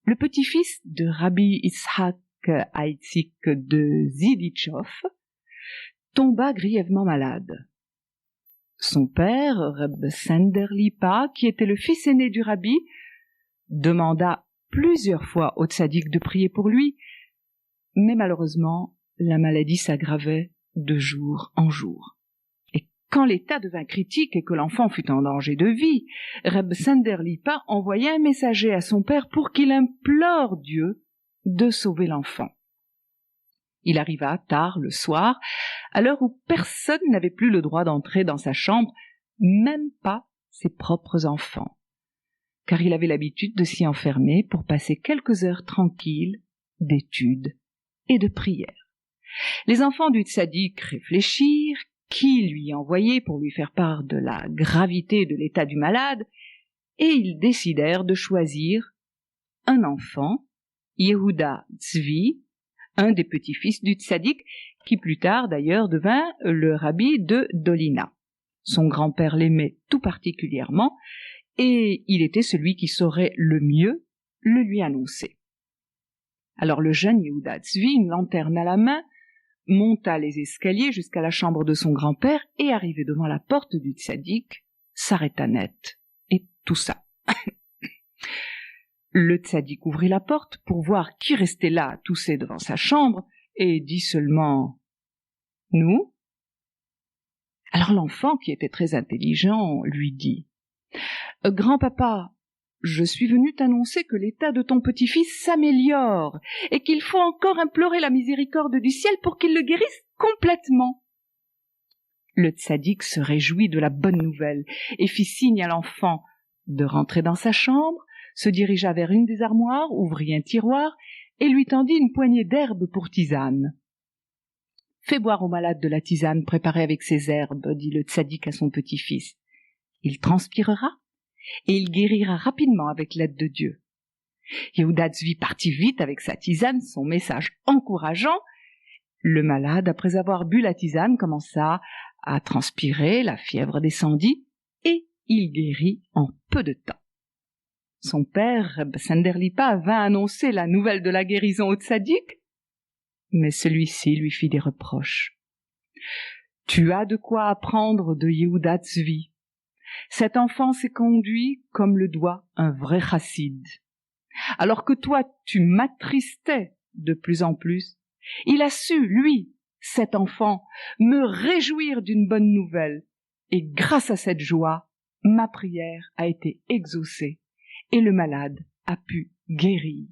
Le petit-fils de Rabbi Yitzhak Haïtzik de Zidichov tomba grièvement malade. Son père, Reb Sender Lipa, qui était le fils aîné du rabbi, demanda plusieurs fois au tzaddik de prier pour lui, mais malheureusement, la maladie s'aggravait de jour en jour. Et quand l'état devint critique et que l'enfant fut en danger de vie, Reb Sender Lipa envoya un messager à son père pour qu'il implore Dieu de sauver l'enfant. Il arriva tard le soir, à l'heure où personne n'avait plus le droit d'entrer dans sa chambre, même pas ses propres enfants, car il avait l'habitude de s'y enfermer pour passer quelques heures tranquilles d'études et de prières. Les enfants du tzaddik réfléchirent qui lui envoyer pour lui faire part de la gravité de l'état du malade, et ils décidèrent de choisir un enfant, Yehuda Tzvi, un des petits-fils du tzaddik, qui plus tard d'ailleurs devint le rabbi de Dolina. Son grand-père l'aimait tout particulièrement, et il était celui qui saurait le mieux le lui annoncer. Alors le jeune Yehuda Tzvi, une lanterne à la main, monta les escaliers jusqu'à la chambre de son grand-père et, arrivé devant la porte du tzaddik, s'arrêta net. Et tout ça. Le tzaddik ouvrit la porte pour voir qui restait là à tousser devant sa chambre et dit seulement « Nous ?» Alors l'enfant, qui était très intelligent, lui dit « Grand-papa, je suis venu t'annoncer que l'état de ton petit-fils s'améliore et qu'il faut encore implorer la miséricorde du ciel pour qu'il le guérisse complètement. » Le tzaddik se réjouit de la bonne nouvelle et fit signe à l'enfant de rentrer dans sa chambre, se dirigea vers une des armoires, ouvrit un tiroir et lui tendit une poignée d'herbes pour tisane. « Fais boire au malade de la tisane préparée avec ces herbes, dit le tzaddik à son petit-fils. Il transpirera et il guérira rapidement avec l'aide de Dieu. » Yehuda Tzvi partit vite avec sa tisane, son message encourageant. Le malade, après avoir bu la tisane, commença à transpirer, la fièvre descendit et il guérit en peu de temps. Son père, Reb Sender Lipa, vint annoncer la nouvelle de la guérison au tzaddik, mais celui-ci lui fit des reproches. « Tu as de quoi apprendre de Yehuda Tzvi. Cet enfant s'est conduit comme le doit un vrai chassid. Alors que toi, tu m'attristais de plus en plus, il a su, lui, cet enfant, me réjouir d'une bonne nouvelle, et grâce à cette joie, ma prière a été exaucée, et le malade a pu guérir. »